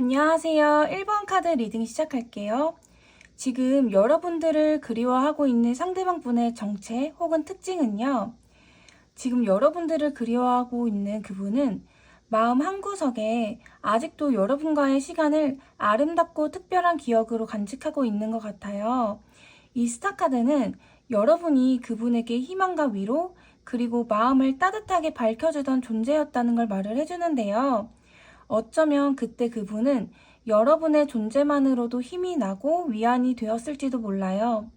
안녕하세요. 1번 카드 리딩 시작할게요. 지금 여러분들을 그리워하고 있는 상대방 분의 정체 혹은 특징은요. 지금 여러분들을 그리워하고 있는 그분은 마음 한구석에 아직도 여러분과의 시간을 아름답고 특별한 기억으로 간직하고 있는 것 같아요. 이 스타 카드는 여러분이 그분에게 희망과 위로 그리고 마음을 따뜻하게 밝혀주던 존재였다는 걸 말을 해주는데요. 어쩌면 그때 그분은 여러분의 존재만으로도 힘이 나고 위안이 되었을지도 몰라요.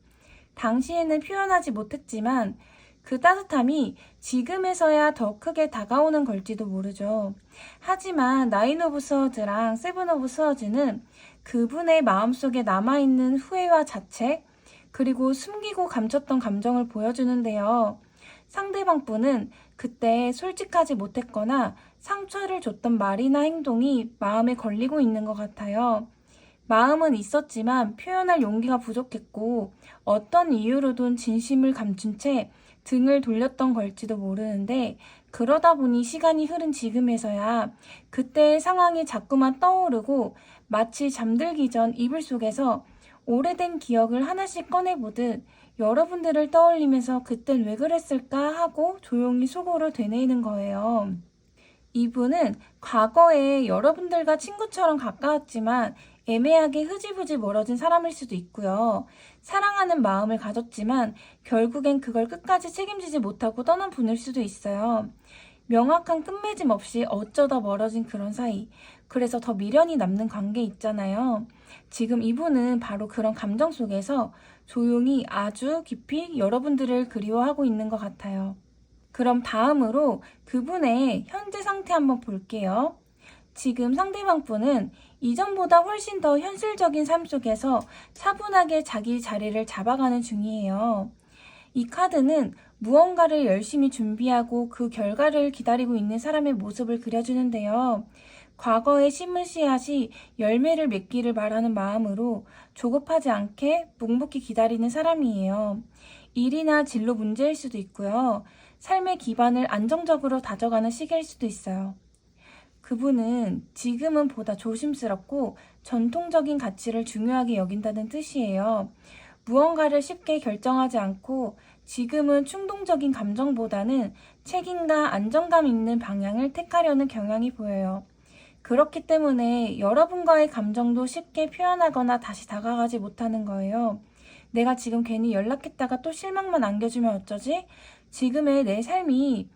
당시에는 표현하지 못했지만 그 따뜻함이 지금에서야 더 크게 다가오는 걸지도 모르죠. 하지만 나인 오브 스워즈랑 세븐 오브 스워즈는 그분의 마음속에 남아있는 후회와 자책, 그리고 숨기고 감췄던 감정을 보여주는데요. 상대방 분은 그때 솔직하지 못했거나 상처를 줬던 말이나 행동이 마음에 걸리고 있는 것 같아요. 마음은 있었지만 표현할 용기가 부족했고 어떤 이유로든 진심을 감춘 채 등을 돌렸던 걸지도 모르는데 그러다 보니 시간이 흐른 지금에서야 그때의 상황이 자꾸만 떠오르고 마치 잠들기 전 이불 속에서 오래된 기억을 하나씩 꺼내보듯 여러분들을 떠올리면서 그땐 왜 그랬을까 하고 조용히 속으로 되뇌이는 거예요. 이분은 과거에 여러분들과 친구처럼 가까웠지만 애매하게 흐지부지 멀어진 사람일 수도 있고요. 사랑하는 마음을 가졌지만 결국엔 그걸 끝까지 책임지지 못하고 떠난 분일 수도 있어요. 명확한 끝맺음 없이 어쩌다 멀어진 그런 사이. 그래서 더 미련이 남는 관계 있잖아요. 지금 이분은 바로 그런 감정 속에서 조용히 아주 깊이 여러분들을 그리워하고 있는 것 같아요. 그럼 다음으로 그분의 현재 상태 한번 볼게요. 지금 상대방 분은 이전보다 훨씬 더 현실적인 삶 속에서 차분하게 자기 자리를 잡아가는 중이에요. 이 카드는 무언가를 열심히 준비하고 그 결과를 기다리고 있는 사람의 모습을 그려주는데요. 과거에 심은 씨앗이 열매를 맺기를 바라는 마음으로 조급하지 않게 묵묵히 기다리는 사람이에요. 일이나 진로 문제일 수도 있고요. 삶의 기반을 안정적으로 다져가는 시기일 수도 있어요. 그분은 지금은 보다 조심스럽고 전통적인 가치를 중요하게 여긴다는 뜻이에요. 무언가를 쉽게 결정하지 않고 지금은 충동적인 감정보다는 책임과 안정감 있는 방향을 택하려는 경향이 보여요. 그렇기 때문에 여러분과의 감정도 쉽게 표현하거나 다시 다가가지 못하는 거예요. 내가 지금 괜히 연락했다가 또 실망만 안겨주면 어쩌지? 지금의 내 삶이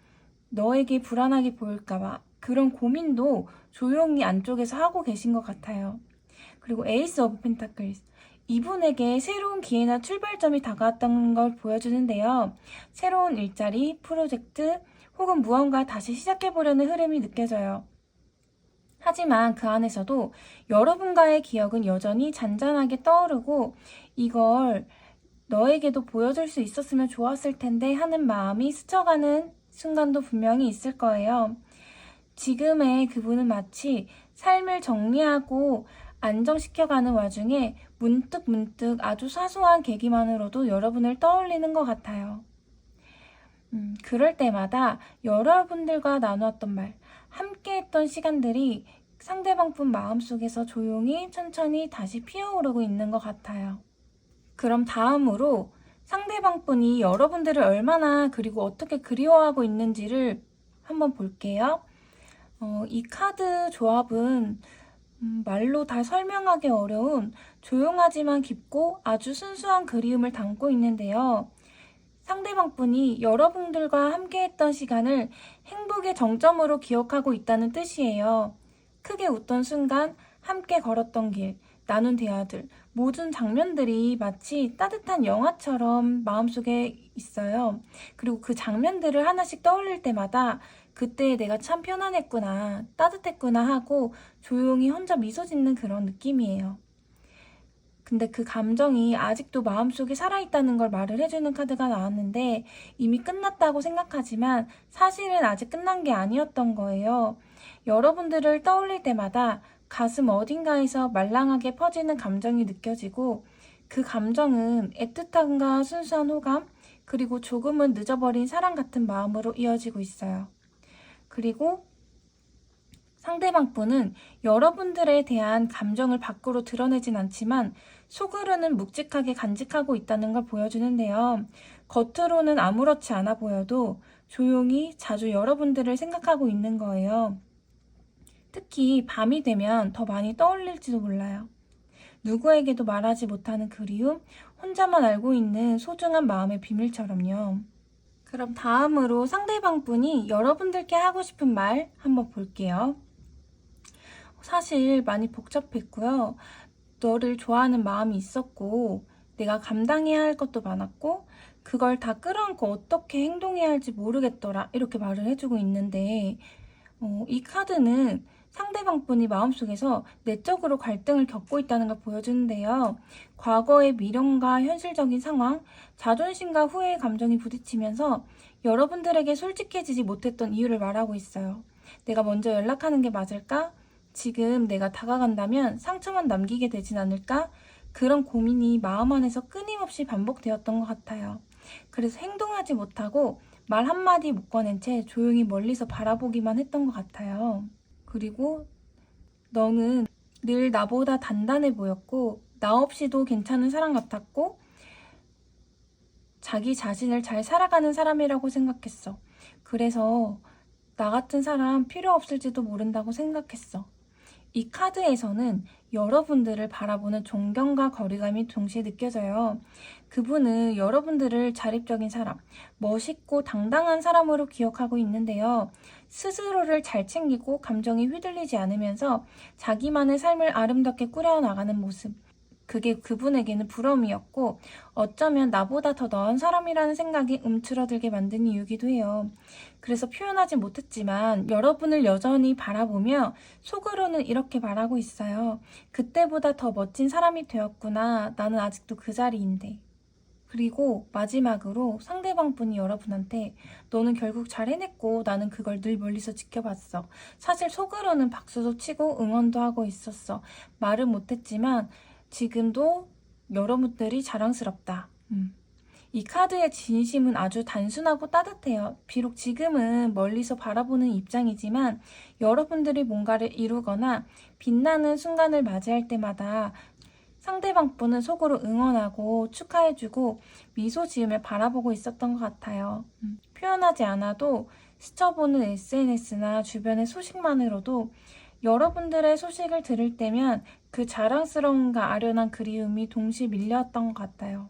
너에게 불안하게 보일까봐 그런 고민도 조용히 안쪽에서 하고 계신 것 같아요. 그리고 에이스 오브 펜타클스. 이분에게 새로운 기회나 출발점이 다가왔던 걸 보여주는데요. 새로운 일자리, 프로젝트, 혹은 무언가 다시 시작해보려는 흐름이 느껴져요. 하지만 그 안에서도 여러분과의 기억은 여전히 잔잔하게 떠오르고 이걸 너에게도 보여줄 수 있었으면 좋았을 텐데 하는 마음이 스쳐가는 순간도 분명히 있을 거예요. 지금의 그분은 마치 삶을 정리하고 안정시켜가는 와중에 문득 아주 사소한 계기만으로도 여러분을 떠올리는 것 같아요. 그럴 때마다 여러분들과 나누었던 말, 함께했던 시간들이 상대방 분 마음속에서 조용히 천천히 다시 피어오르고 있는 것 같아요. 그럼 다음으로 상대방 분이 여러분들을 얼마나 그리고 어떻게 그리워하고 있는지를 한번 볼게요. 이 카드 조합은 말로 다 설명하기 어려운 조용하지만 깊고 아주 순수한 그리움을 담고 있는데요. 상대방 분이 여러분들과 함께했던 시간을 행복의 정점으로 기억하고 있다는 뜻이에요. 크게 웃던 순간, 함께 걸었던 길, 나눈 대화들, 모든 장면들이 마치 따뜻한 영화처럼 마음속에 있어요. 그리고 그 장면들을 하나씩 떠올릴 때마다 그때 내가 참 편안했구나, 따뜻했구나 하고 조용히 혼자 미소 짓는 그런 느낌이에요. 근데 그 감정이 아직도 마음속에 살아있다는 걸 말을 해주는 카드가 나왔는데 이미 끝났다고 생각하지만 사실은 아직 끝난 게 아니었던 거예요. 여러분들을 떠올릴 때마다 가슴 어딘가에서 말랑하게 퍼지는 감정이 느껴지고 그 감정은 애틋함과 순수한 호감 그리고 조금은 늦어버린 사랑 같은 마음으로 이어지고 있어요. 그리고 상대방 분은 여러분들에 대한 감정을 밖으로 드러내진 않지만 속으로는 묵직하게 간직하고 있다는 걸 보여주는데요. 겉으로는 아무렇지 않아 보여도 조용히 자주 여러분들을 생각하고 있는 거예요. 특히 밤이 되면 더 많이 떠올릴지도 몰라요. 누구에게도 말하지 못하는 그리움, 혼자만 알고 있는 소중한 마음의 비밀처럼요. 그럼 다음으로 상대방 분이 여러분들께 하고 싶은 말 한번 볼게요. 사실 많이 복잡했고요. 너를 좋아하는 마음이 있었고, 내가 감당해야 할 것도 많았고, 그걸 다 끌어안고 어떻게 행동해야 할지 모르겠더라. 이렇게 말을 해주고 있는데, 이 카드는 상대방 분이 마음속에서 내적으로 갈등을 겪고 있다는 걸 보여주는데요. 과거의 미련과 현실적인 상황, 자존심과 후회의 감정이 부딪히면서 여러분들에게 솔직해지지 못했던 이유를 말하고 있어요. 내가 먼저 연락하는 게 맞을까? 지금 내가 다가간다면 상처만 남기게 되진 않을까? 그런 고민이 마음 안에서 끊임없이 반복되었던 것 같아요. 그래서 행동하지 못하고 말 한마디 못 꺼낸 채 조용히 멀리서 바라보기만 했던 것 같아요. 그리고 너는 늘 나보다 단단해 보였고 나 없이도 괜찮은 사람 같았고 자기 자신을 잘 살아가는 사람이라고 생각했어. 그래서 나 같은 사람 필요 없을지도 모른다고 생각했어. 이 카드에서는 여러분들을 바라보는 존경과 거리감이 동시에 느껴져요. 그분은 여러분들을 자립적인 사람, 멋있고 당당한 사람으로 기억하고 있는데요. 스스로를 잘 챙기고 감정이 휘둘리지 않으면서 자기만의 삶을 아름답게 꾸려나가는 모습. 그게 그분에게는 부러움이었고 어쩌면 나보다 더 나은 사람이라는 생각이 움츠러들게 만든 이유기도 해요. 그래서 표현하지 못했지만 여러분을 여전히 바라보며 속으로는 이렇게 말하고 있어요. 그때보다 더 멋진 사람이 되었구나. 나는 아직도 그 자리인데. 그리고 마지막으로 상대방 분이 여러분한테 너는 결국 잘 해냈고 나는 그걸 늘 멀리서 지켜봤어. 사실 속으로는 박수도 치고 응원도 하고 있었어. 말은 못했지만 지금도 여러분들이 자랑스럽다. 이 카드의 진심은 아주 단순하고 따뜻해요. 비록 지금은 멀리서 바라보는 입장이지만 여러분들이 뭔가를 이루거나 빛나는 순간을 맞이할 때마다 상대방 분은 속으로 응원하고 축하해주고 미소 지으며 바라보고 있었던 것 같아요. 표현하지 않아도 스쳐보는 SNS나 주변의 소식만으로도 여러분들의 소식을 들을 때면 그 자랑스러움과 아련한 그리움이 동시에 밀려왔던 것 같아요.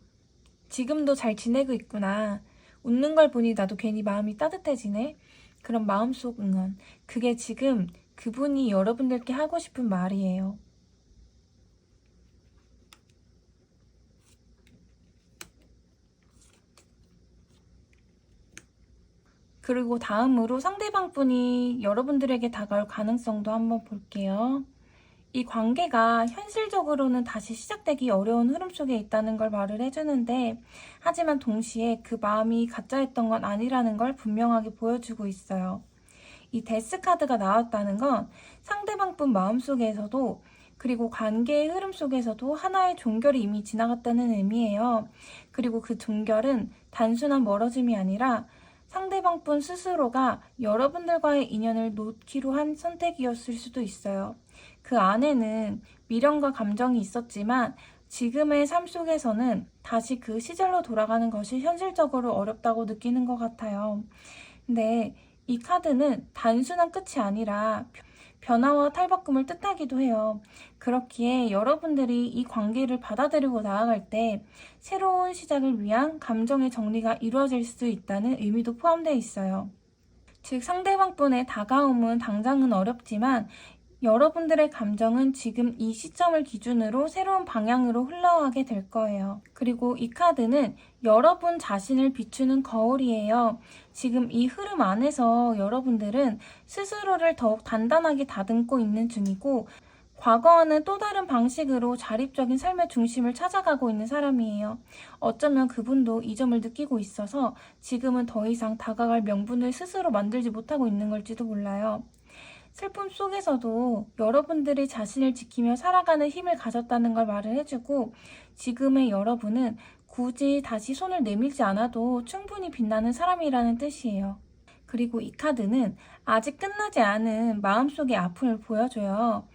지금도 잘 지내고 있구나. 웃는 걸 보니 나도 괜히 마음이 따뜻해지네. 그런 마음속 응원. 그게 지금 그분이 여러분들께 하고 싶은 말이에요. 그리고 다음으로 상대방 분이 여러분들에게 다가올 가능성도 한번 볼게요. 이 관계가 현실적으로는 다시 시작되기 어려운 흐름 속에 있다는 걸 말을 해주는데 하지만 동시에 그 마음이 가짜였던 건 아니라는 걸 분명하게 보여주고 있어요. 이 데스 카드가 나왔다는 건 상대방 분 마음속에서도 그리고 관계의 흐름 속에서도 하나의 종결이 이미 지나갔다는 의미예요. 그리고 그 종결은 단순한 멀어짐이 아니라 상대방 분 스스로가 여러분들과의 인연을 놓기로 한 선택이었을 수도 있어요. 그 안에는 미련과 감정이 있었지만 지금의 삶 속에서는 다시 그 시절로 돌아가는 것이 현실적으로 어렵다고 느끼는 것 같아요. 근데 이 카드는 단순한 끝이 아니라 변화와 탈바꿈을 뜻하기도 해요. 그렇기에 여러분들이 이 관계를 받아들이고 나아갈 때 새로운 시작을 위한 감정의 정리가 이루어질 수 있다는 의미도 포함되어 있어요. 즉 상대방 분의 다가옴은 당장은 어렵지만 여러분들의 감정은 지금 이 시점을 기준으로 새로운 방향으로 흘러가게 될 거예요. 그리고 이 카드는 여러분 자신을 비추는 거울이에요. 지금 이 흐름 안에서 여러분들은 스스로를 더욱 단단하게 다듬고 있는 중이고 과거와는 또 다른 방식으로 자립적인 삶의 중심을 찾아가고 있는 사람이에요. 어쩌면 그분도 이 점을 느끼고 있어서 지금은 더 이상 다가갈 명분을 스스로 만들지 못하고 있는 걸지도 몰라요. 슬픔 속에서도 여러분들이 자신을 지키며 살아가는 힘을 가졌다는 걸 말을 해주고 지금의 여러분은 굳이 다시 손을 내밀지 않아도 충분히 빛나는 사람이라는 뜻이에요. 그리고 이 카드는 아직 끝나지 않은 마음속의 아픔을 보여줘요.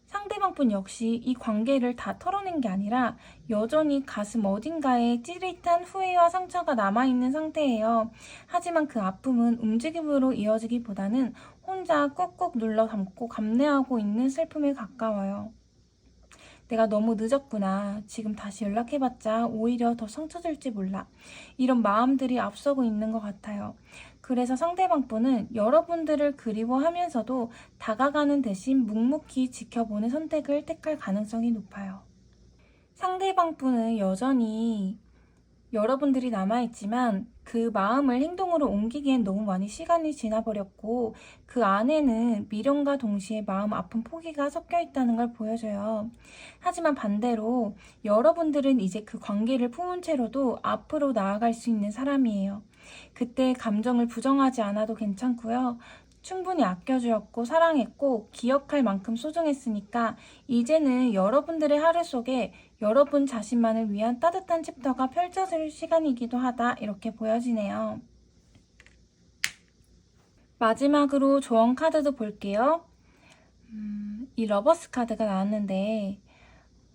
상대방분 역시 이 관계를 다 털어낸 게 아니라 여전히 가슴 어딘가에 찌릿한 후회와 상처가 남아있는 상태예요. 하지만 그 아픔은 움직임으로 이어지기보다는 혼자 꾹꾹 눌러 담고 감내하고 있는 슬픔에 가까워요. 내가 너무 늦었구나. 지금 다시 연락해봤자 오히려 더 상처 줄지 몰라. 이런 마음들이 앞서고 있는 것 같아요. 그래서 상대방분은 여러분들을 그리워하면서도 다가가는 대신 묵묵히 지켜보는 선택을 택할 가능성이 높아요. 상대방분은 여전히 여러분들이 남아있지만 그 마음을 행동으로 옮기기엔 너무 많이 시간이 지나버렸고 그 안에는 미련과 동시에 마음 아픈 포기가 섞여 있다는 걸 보여줘요. 하지만 반대로 여러분들은 이제 그 관계를 품은 채로도 앞으로 나아갈 수 있는 사람이에요. 그때 감정을 부정하지 않아도 괜찮고요. 충분히 아껴주었고 사랑했고 기억할 만큼 소중했으니까 이제는 여러분들의 하루 속에 여러분 자신만을 위한 따뜻한 챕터가 펼쳐질 시간이기도 하다 이렇게 보여지네요. 마지막으로 조언 카드도 볼게요. 이 러버스 카드가 나왔는데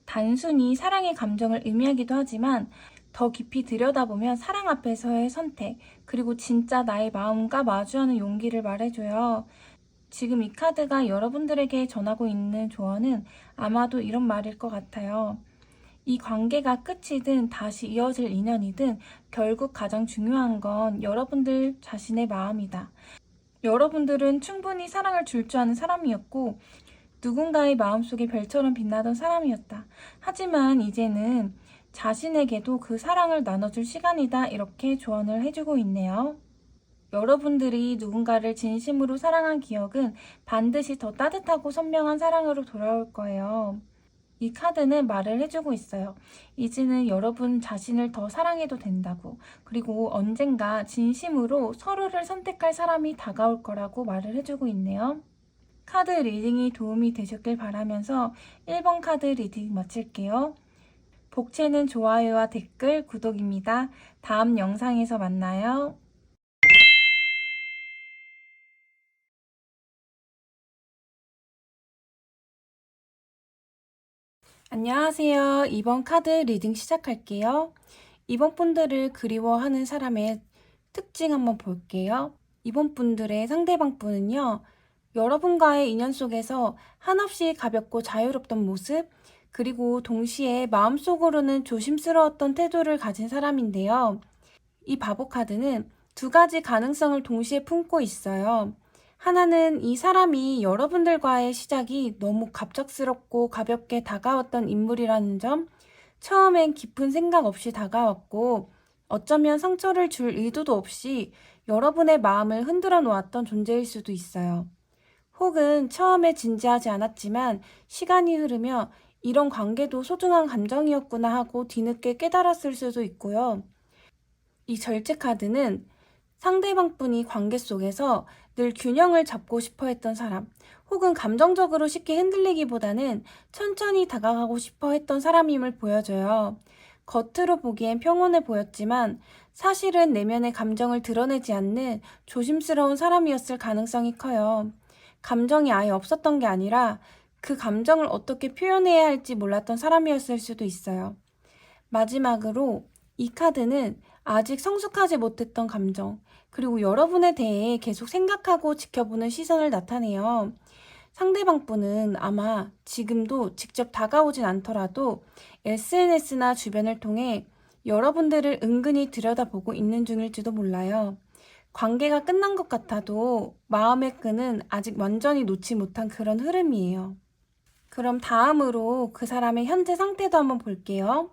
단순히 사랑의 감정을 의미하기도 하지만 더 깊이 들여다보면 사랑 앞에서의 선택, 그리고 진짜 나의 마음과 마주하는 용기를 말해줘요. 지금 이 카드가 여러분들에게 전하고 있는 조언은 아마도 이런 말일 것 같아요. 이 관계가 끝이든 다시 이어질 인연이든 결국 가장 중요한 건 여러분들 자신의 마음이다. 여러분들은 충분히 사랑을 줄 줄 아는 사람이었고 누군가의 마음속에 별처럼 빛나던 사람이었다. 하지만 이제는 자신에게도 그 사랑을 나눠줄 시간이다 이렇게 조언을 해주고 있네요. 여러분들이 누군가를 진심으로 사랑한 기억은 반드시 더 따뜻하고 선명한 사랑으로 돌아올 거예요. 이 카드는 말을 해주고 있어요. 이제는 여러분 자신을 더 사랑해도 된다고. 그리고 언젠가 진심으로 서로를 선택할 사람이 다가올 거라고 말을 해주고 있네요. 카드 리딩이 도움이 되셨길 바라면서 1번 카드 리딩 마칠게요. 복채는 좋아요와 댓글, 구독입니다. 다음 영상에서 만나요. 안녕하세요. 이번 카드 리딩 시작할게요. 이번 분들을 그리워하는 사람의 특징 한번 볼게요. 이번 분들의 상대방 분은요. 여러분과의 인연 속에서 한없이 가볍고 자유롭던 모습, 그리고 동시에 마음속으로는 조심스러웠던 태도를 가진 사람인데요. 이 바보 카드는 두 가지 가능성을 동시에 품고 있어요. 하나는 이 사람이 여러분들과의 시작이 너무 갑작스럽고 가볍게 다가왔던 인물이라는 점, 처음엔 깊은 생각 없이 다가왔고 어쩌면 상처를 줄 의도도 없이 여러분의 마음을 흔들어 놓았던 존재일 수도 있어요. 혹은 처음에 진지하지 않았지만 시간이 흐르며 이런 관계도 소중한 감정이었구나 하고 뒤늦게 깨달았을 수도 있고요. 이 절제 카드는 상대방 분이 관계 속에서 늘 균형을 잡고 싶어 했던 사람, 혹은 감정적으로 쉽게 흔들리기보다는 천천히 다가가고 싶어 했던 사람임을 보여줘요. 겉으로 보기엔 평온해 보였지만 사실은 내면의 감정을 드러내지 않는 조심스러운 사람이었을 가능성이 커요. 감정이 아예 없었던 게 아니라 그 감정을 어떻게 표현해야 할지 몰랐던 사람이었을 수도 있어요. 마지막으로 이 카드는 아직 성숙하지 못했던 감정, 그리고 여러분에 대해 계속 생각하고 지켜보는 시선을 나타내요. 상대방 분은 아마 지금도 직접 다가오진 않더라도 SNS나 주변을 통해 여러분들을 은근히 들여다보고 있는 중일지도 몰라요. 관계가 끝난 것 같아도 마음의 끈은 아직 완전히 놓지 못한 그런 흐름이에요. 그럼 다음으로 그 사람의 현재 상태도 한번 볼게요.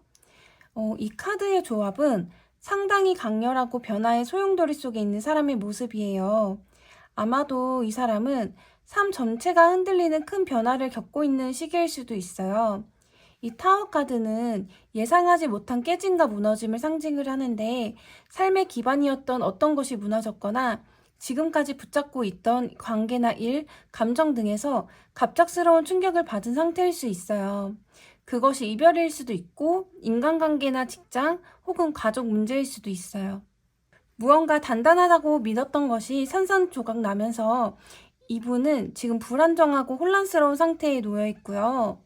이 카드의 조합은 상당히 강렬하고 변화의 소용돌이 속에 있는 사람의 모습이에요. 아마도 이 사람은 삶 전체가 흔들리는 큰 변화를 겪고 있는 시기일 수도 있어요. 이 타워 카드는 예상하지 못한 깨짐과 무너짐을 상징을 하는데 삶의 기반이었던 어떤 것이 무너졌거나 지금까지 붙잡고 있던 관계나 일, 감정 등에서 갑작스러운 충격을 받은 상태일 수 있어요. 그것이 이별일 수도 있고 인간관계나 직장 혹은 가족 문제일 수도 있어요. 무언가 단단하다고 믿었던 것이 산산조각 나면서 이분은 지금 불안정하고 혼란스러운 상태에 놓여 있고요.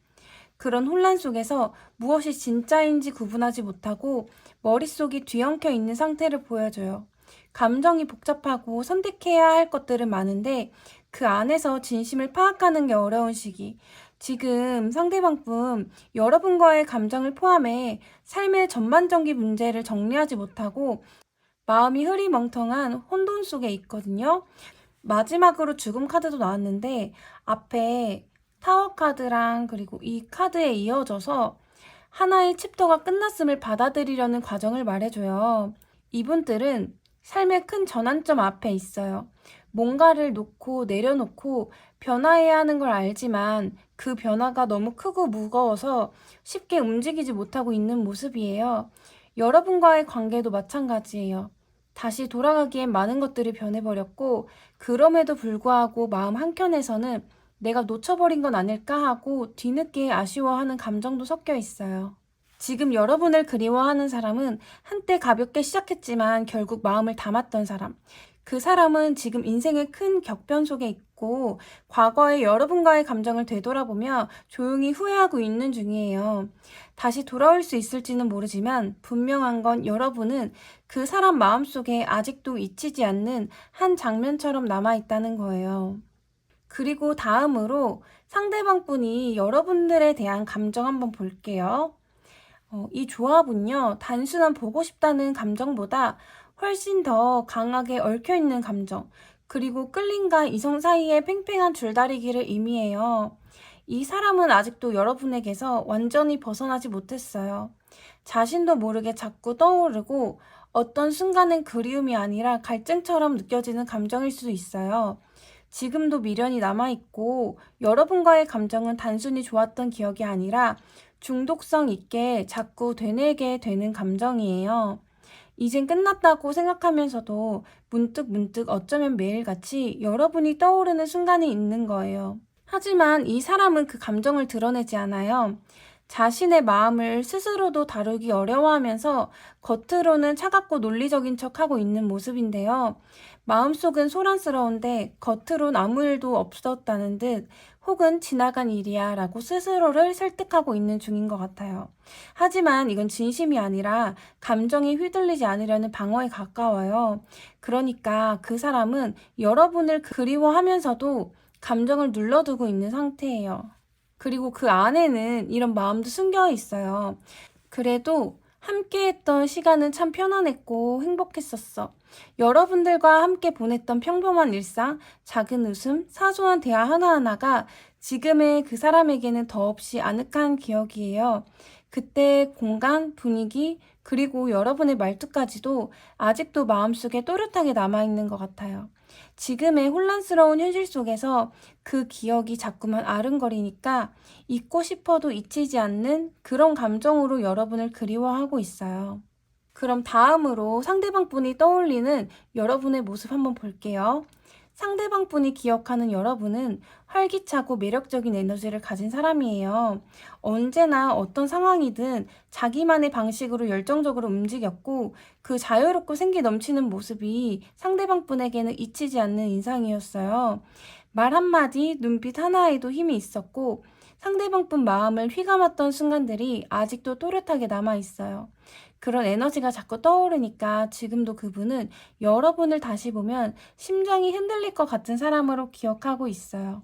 그런 혼란 속에서 무엇이 진짜인지 구분하지 못하고 머릿속이 뒤엉켜 있는 상태를 보여줘요. 감정이 복잡하고 선택해야 할 것들은 많은데 그 안에서 진심을 파악하는 게 어려운 시기. 지금 상대방분 여러분과의 감정을 포함해 삶의 전반적인 문제를 정리하지 못하고 마음이 흐리멍텅한 혼돈 속에 있거든요. 마지막으로 죽음 카드도 나왔는데 앞에 타워 카드랑 그리고 이 카드에 이어져서 하나의 챕터가 끝났음을 받아들이려는 과정을 말해줘요. 이분들은 삶의 큰 전환점 앞에 있어요. 뭔가를 놓고 내려놓고 변화해야 하는 걸 알지만 그 변화가 너무 크고 무거워서 쉽게 움직이지 못하고 있는 모습이에요. 여러분과의 관계도 마찬가지예요. 다시 돌아가기엔 많은 것들이 변해버렸고 그럼에도 불구하고 마음 한켠에서는 내가 놓쳐버린 건 아닐까 하고 뒤늦게 아쉬워하는 감정도 섞여 있어요. 지금 여러분을 그리워하는 사람은 한때 가볍게 시작했지만 결국 마음을 담았던 사람. 그 사람은 지금 인생의 큰 격변 속에 있고 과거의 여러분과의 감정을 되돌아보며 조용히 후회하고 있는 중이에요. 다시 돌아올 수 있을지는 모르지만 분명한 건 여러분은 그 사람 마음속에 아직도 잊히지 않는 한 장면처럼 남아있다는 거예요. 그리고 다음으로 상대방 분이 여러분들에 대한 감정 한번 볼게요. 이 조합은요, 단순한 보고 싶다는 감정보다 훨씬 더 강하게 얽혀있는 감정, 그리고 끌림과 이성 사이의 팽팽한 줄다리기를 의미해요. 이 사람은 아직도 여러분에게서 완전히 벗어나지 못했어요. 자신도 모르게 자꾸 떠오르고 어떤 순간은 그리움이 아니라 갈증처럼 느껴지는 감정일 수도 있어요. 지금도 미련이 남아있고 여러분과의 감정은 단순히 좋았던 기억이 아니라 중독성 있게 자꾸 되뇌게 되는 감정이에요. 이젠 끝났다고 생각하면서도 문득 어쩌면 매일같이 여러분이 떠오르는 순간이 있는 거예요. 하지만 이 사람은 그 감정을 드러내지 않아요. 자신의 마음을 스스로도 다루기 어려워하면서 겉으로는 차갑고 논리적인 척하고 있는 모습인데요. 마음속은 소란스러운데 겉으론 아무 일도 없었다는 듯 혹은 지나간 일이야 라고 스스로를 설득하고 있는 중인 것 같아요. 하지만 이건 진심이 아니라 감정에 휘둘리지 않으려는 방어에 가까워요. 그러니까 그 사람은 여러분을 그리워하면서도 감정을 눌러두고 있는 상태예요. 그리고 그 안에는 이런 마음도 숨겨 있어요. 그래도 함께했던 시간은 참 편안했고 행복했었어. 여러분들과 함께 보냈던 평범한 일상, 작은 웃음, 사소한 대화 하나하나가 지금의 그 사람에게는 더없이 아늑한 기억이에요. 그때 공간, 분위기, 그리고 여러분의 말투까지도 아직도 마음속에 또렷하게 남아있는 것 같아요. 지금의 혼란스러운 현실 속에서 그 기억이 자꾸만 아른거리니까 잊고 싶어도 잊히지 않는 그런 감정으로 여러분을 그리워하고 있어요. 그럼 다음으로 상대방 분이 떠올리는 여러분의 모습 한번 볼게요. 상대방 분이 기억하는 여러분은 활기차고 매력적인 에너지를 가진 사람이에요. 언제나 어떤 상황이든 자기만의 방식으로 열정적으로 움직였고 그 자유롭고 생기 넘치는 모습이 상대방 분에게는 잊히지 않는 인상이었어요. 말 한마디, 눈빛 하나에도 힘이 있었고 상대방 분 마음을 휘감았던 순간들이 아직도 또렷하게 남아있어요. 그런 에너지가 자꾸 떠오르니까 지금도 그분은 여러분을 다시 보면 심장이 흔들릴 것 같은 사람으로 기억하고 있어요.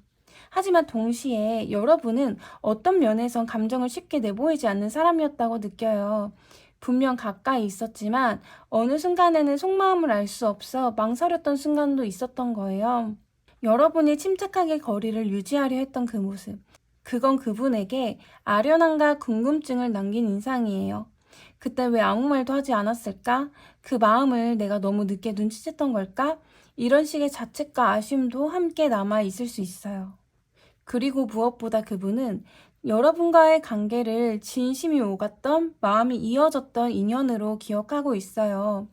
하지만 동시에 여러분은 어떤 면에선 감정을 쉽게 내보이지 않는 사람이었다고 느껴요. 분명 가까이 있었지만 어느 순간에는 속마음을 알 수 없어 망설였던 순간도 있었던 거예요. 여러분이 침착하게 거리를 유지하려 했던 그 모습. 그건 그분에게 아련함과 궁금증을 남긴 인상이에요. 그때 왜 아무 말도 하지 않았을까? 그 마음을 내가 너무 늦게 눈치챘던 걸까? 이런 식의 자책과 아쉬움도 함께 남아 있을 수 있어요. 그리고 무엇보다 그분은 여러분과의 관계를 진심이 오갔던 마음이 이어졌던 인연으로 기억하고 있어요.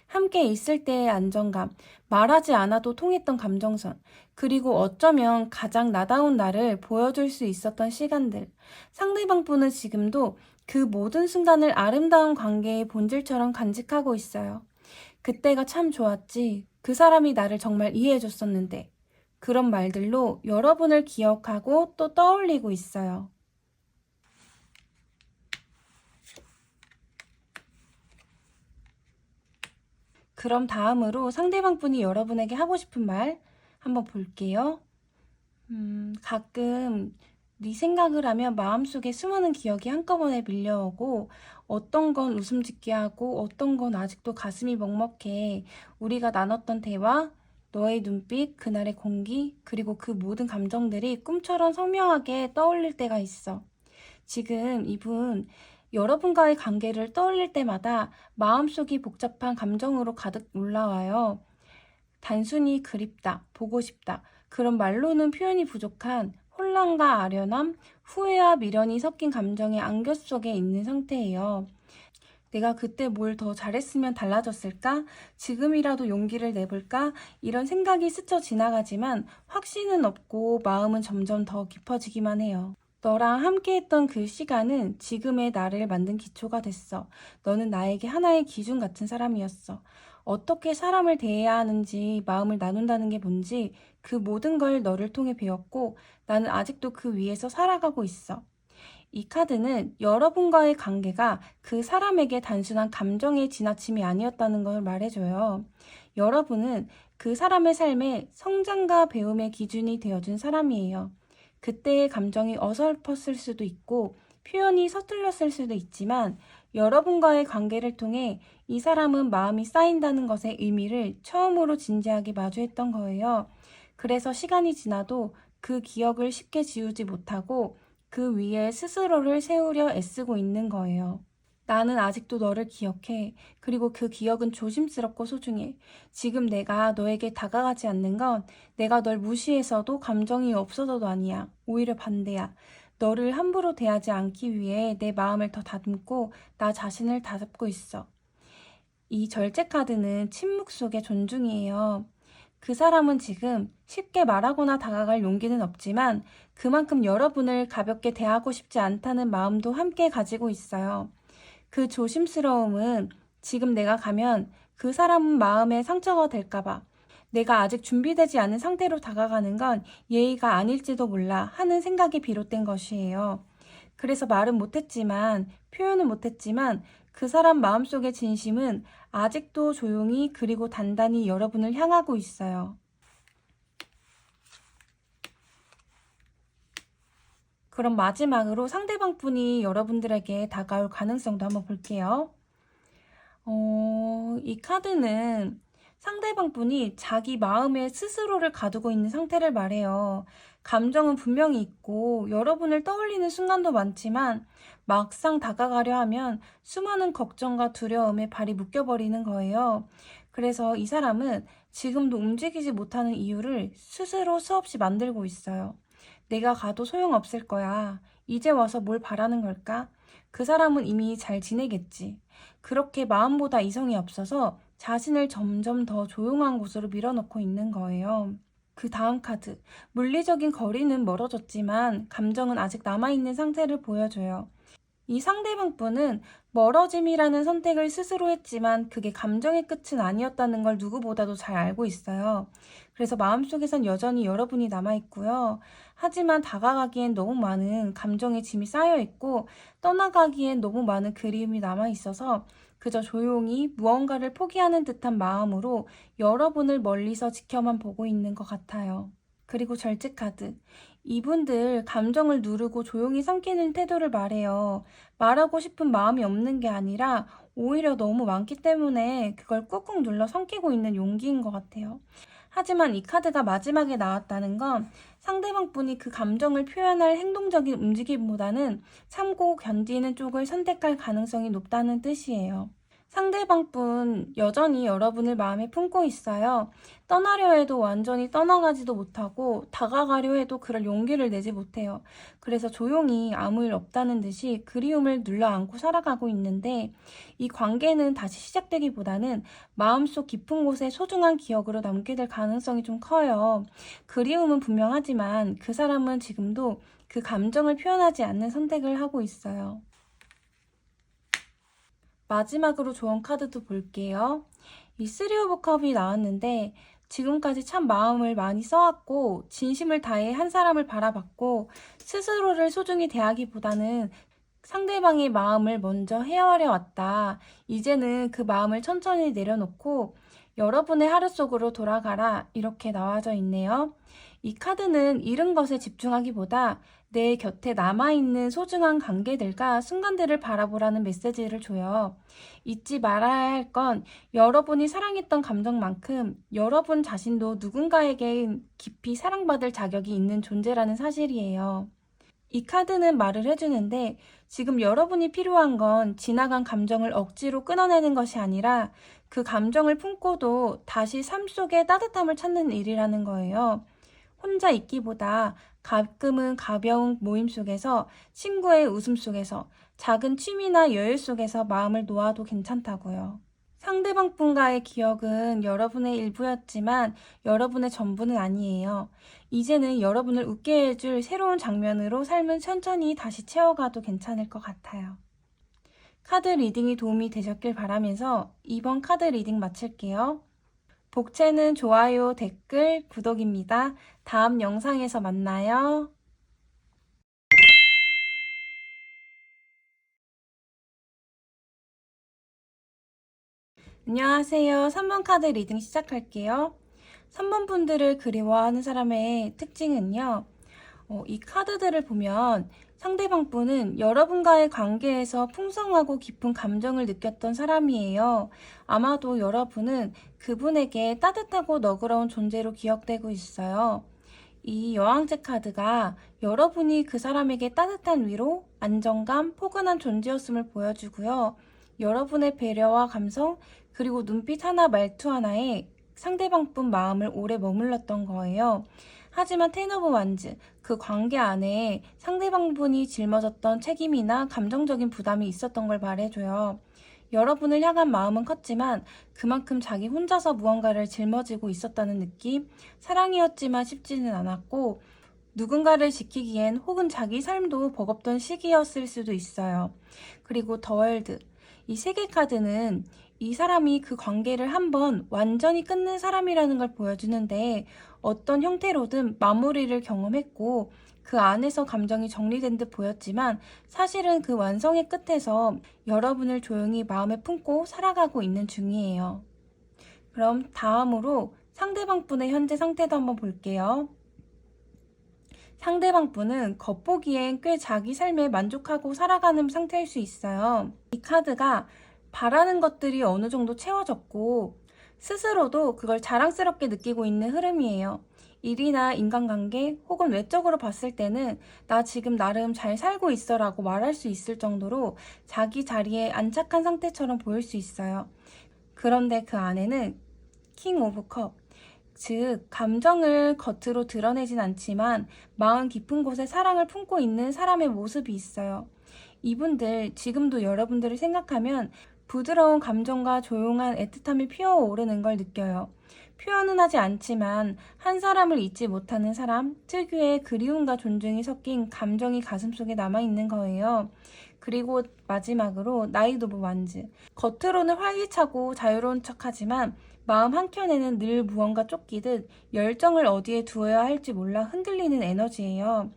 함께 있을 때의 안정감, 말하지 않아도 통했던 감정선, 그리고 어쩌면 가장 나다운 나를 보여줄 수 있었던 시간들. 상대방 분은 지금도 그 모든 순간을 아름다운 관계의 본질처럼 간직하고 있어요. 그때가 참 좋았지. 그 사람이 나를 정말 이해해줬었는데. 그런 말들로 여러분을 기억하고 또 떠올리고 있어요. 그럼 다음으로 상대방 분이 여러분에게 하고 싶은 말 한번 볼게요. 가끔 네 생각을 하면 마음속에 수많은 기억이 한꺼번에 밀려오고 어떤 건 웃음 짓게 하고 어떤 건 아직도 가슴이 먹먹해. 우리가 나눴던 대화, 너의 눈빛, 그날의 공기, 그리고 그 모든 감정들이 꿈처럼 선명하게 떠올릴 때가 있어. 지금 이분 여러분과의 관계를 떠올릴 때마다 마음속이 복잡한 감정으로 가득 올라와요. 단순히 그립다, 보고 싶다. 그런 말로는 표현이 부족한 혼란과 아련함, 후회와 미련이 섞인 감정의 안개 속에 있는 상태예요. 내가 그때 뭘 더 잘했으면 달라졌을까? 지금이라도 용기를 내볼까? 이런 생각이 스쳐 지나가지만 확신은 없고 마음은 점점 더 깊어지기만 해요. 너랑 함께했던 그 시간은 지금의 나를 만든 기초가 됐어. 너는 나에게 하나의 기준 같은 사람이었어. 어떻게 사람을 대해야 하는지, 마음을 나눈다는 게 뭔지 그 모든 걸 너를 통해 배웠고 나는 아직도 그 위에서 살아가고 있어. 이 카드는 여러분과의 관계가 그 사람에게 단순한 감정의 지나침이 아니었다는 걸 말해줘요. 여러분은 그 사람의 삶에 성장과 배움의 기준이 되어준 사람이에요. 그때의 감정이 어설펐을 수도 있고 표현이 서툴렀을 수도 있지만 여러분과의 관계를 통해 이 사람은 마음이 쌓인다는 것의 의미를 처음으로 진지하게 마주했던 거예요. 그래서 시간이 지나도 그 기억을 쉽게 지우지 못하고 그 위에 스스로를 세우려 애쓰고 있는 거예요. 나는 아직도 너를 기억해. 그리고 그 기억은 조심스럽고 소중해. 지금 내가 너에게 다가가지 않는 건 내가 널 무시해서도 감정이 없어서도 아니야. 오히려 반대야. 너를 함부로 대하지 않기 위해 내 마음을 더 다듬고 나 자신을 다잡고 있어. 이 절제 카드는 침묵 속의 존중이에요. 그 사람은 지금 쉽게 말하거나 다가갈 용기는 없지만 그만큼 여러분을 가볍게 대하고 싶지 않다는 마음도 함께 가지고 있어요. 그 조심스러움은 지금 내가 가면 그 사람 마음에 상처가 될까봐 내가 아직 준비되지 않은 상태로 다가가는 건 예의가 아닐지도 몰라 하는 생각이 비롯된 것이에요. 그래서 말은 못했지만, 표현은 못했지만 그 사람 마음속의 진심은 아직도 조용히 그리고 단단히 여러분을 향하고 있어요. 그럼 마지막으로 상대방 분이 여러분들에게 다가올 가능성도 한번 볼게요. 이 카드는 상대방 분이 자기 마음에 스스로를 가두고 있는 상태를 말해요. 감정은 분명히 있고 여러분을 떠올리는 순간도 많지만 막상 다가가려 하면 수많은 걱정과 두려움에 발이 묶여버리는 거예요. 그래서 이 사람은 지금도 움직이지 못하는 이유를 스스로 수없이 만들고 있어요. 내가 가도 소용없을 거야. 이제 와서 뭘 바라는 걸까? 그 사람은 이미 잘 지내겠지. 그렇게 마음보다 이성이 앞서서 자신을 점점 더 조용한 곳으로 밀어넣고 있는 거예요. 그 다음 카드. 물리적인 거리는 멀어졌지만 감정은 아직 남아있는 상태를 보여줘요. 이 상대방 분은 멀어짐이라는 선택을 스스로 했지만 그게 감정의 끝은 아니었다는 걸 누구보다도 잘 알고 있어요. 그래서 마음속에선 여전히 여러분이 남아있고요. 하지만 다가가기엔 너무 많은 감정의 짐이 쌓여있고 떠나가기엔 너무 많은 그리움이 남아있어서 그저 조용히 무언가를 포기하는 듯한 마음으로 여러분을 멀리서 지켜만 보고 있는 것 같아요. 그리고 절제 카드. 이분들 감정을 누르고 조용히 삼키는 태도를 말해요. 말하고 싶은 마음이 없는 게 아니라 오히려 너무 많기 때문에 그걸 꾹꾹 눌러 삼키고 있는 용기인 것 같아요. 하지만 이 카드가 마지막에 나왔다는 건 상대방 분이 그 감정을 표현할 행동적인 움직임보다는 참고 견디는 쪽을 선택할 가능성이 높다는 뜻이에요. 상대방 분 여전히 여러분을 마음에 품고 있어요. 떠나려 해도 완전히 떠나가지도 못하고 다가가려 해도 그럴 용기를 내지 못해요. 그래서 조용히 아무 일 없다는 듯이 그리움을 눌러 안고 살아가고 있는데 이 관계는 다시 시작되기보다는 마음속 깊은 곳에 소중한 기억으로 남게 될 가능성이 좀 커요. 그리움은 분명하지만 그 사람은 지금도 그 감정을 표현하지 않는 선택을 하고 있어요. 마지막으로 좋은 카드도 볼게요. 이 쓰리 오브 컵이 나왔는데 지금까지 참 마음을 많이 써왔고 진심을 다해 한 사람을 바라봤고 스스로를 소중히 대하기보다는 상대방의 마음을 먼저 헤아려 왔다. 이제는 그 마음을 천천히 내려놓고 여러분의 하루 속으로 돌아가라. 이렇게 나와져 있네요. 이 카드는 잃은 것에 집중하기보다 내 곁에 남아있는 소중한 관계들과 순간들을 바라보라는 메시지를 줘요. 잊지 말아야 할 건 여러분이 사랑했던 감정만큼 여러분 자신도 누군가에게 깊이 사랑받을 자격이 있는 존재라는 사실이에요. 이 카드는 말을 해주는데 지금 여러분이 필요한 건 지나간 감정을 억지로 끊어내는 것이 아니라 그 감정을 품고도 다시 삶 속에 따뜻함을 찾는 일이라는 거예요. 혼자 있기보다 가끔은 가벼운 모임 속에서 친구의 웃음 속에서 작은 취미나 여유 속에서 마음을 놓아도 괜찮다고요. 상대방 분과의 기억은 여러분의 일부였지만 여러분의 전부는 아니에요. 이제는 여러분을 웃게 해줄 새로운 장면으로 삶을 천천히 다시 채워가도 괜찮을 것 같아요. 카드 리딩이 도움이 되셨길 바라면서 이번 카드 리딩 마칠게요. 복채는 좋아요, 댓글, 구독입니다. 다음 영상에서 만나요. 안녕하세요. 3번 카드 리딩 시작할게요. 3번 분들을 그리워하는 사람의 특징은요. 이 카드들을 보면 상대방 분은 여러분과의 관계에서 풍성하고 깊은 감정을 느꼈던 사람이에요. 아마도 여러분은 그분에게 따뜻하고 너그러운 존재로 기억되고 있어요. 이 여왕제 카드가 여러분이 그 사람에게 따뜻한 위로, 안정감, 포근한 존재였음을 보여주고요. 여러분의 배려와 감성, 그리고 눈빛 하나 말투 하나에 상대방 분 마음을 오래 머물렀던 거예요. 하지만 텐 오브 완즈, 그 관계 안에 상대방 분이 짊어졌던 책임이나 감정적인 부담이 있었던 걸 말해줘요. 여러분을 향한 마음은 컸지만 그만큼 자기 혼자서 무언가를 짊어지고 있었다는 느낌, 사랑이었지만 쉽지는 않았고 누군가를 지키기엔 혹은 자기 삶도 버겁던 시기였을 수도 있어요. 그리고 더 월드, 이 세 개 카드는 이 사람이 그 관계를 한번 완전히 끊는 사람이라는 걸 보여주는데 어떤 형태로든 마무리를 경험했고 그 안에서 감정이 정리된 듯 보였지만 사실은 그 완성의 끝에서 여러분을 조용히 마음에 품고 살아가고 있는 중이에요. 그럼 다음으로 상대방 분의 현재 상태도 한번 볼게요. 상대방 분은 겉보기엔 꽤 자기 삶에 만족하고 살아가는 상태일 수 있어요. 이 카드가 바라는 것들이 어느 정도 채워졌고 스스로도 그걸 자랑스럽게 느끼고 있는 흐름이에요. 일이나 인간관계 혹은 외적으로 봤을 때는 나 지금 나름 잘 살고 있어 라고 말할 수 있을 정도로 자기 자리에 안착한 상태처럼 보일 수 있어요. 그런데 그 안에는 킹 오브 컵, 즉 감정을 겉으로 드러내진 않지만 마음 깊은 곳에 사랑을 품고 있는 사람의 모습이 있어요. 이분들 지금도 여러분들을 생각하면 부드러운 감정과 조용한 애틋함이 피어오르는 걸 느껴요. 표현은 하지 않지만 한 사람을 잊지 못하는 사람, 특유의 그리움과 존중이 섞인 감정이 가슴속에 남아있는 거예요. 그리고 마지막으로 나이트 오브 완즈. 겉으로는 활기차고 자유로운 척하지만 마음 한켠에는 늘 무언가 쫓기듯 열정을 어디에 두어야 할지 몰라 흔들리는 에너지예요.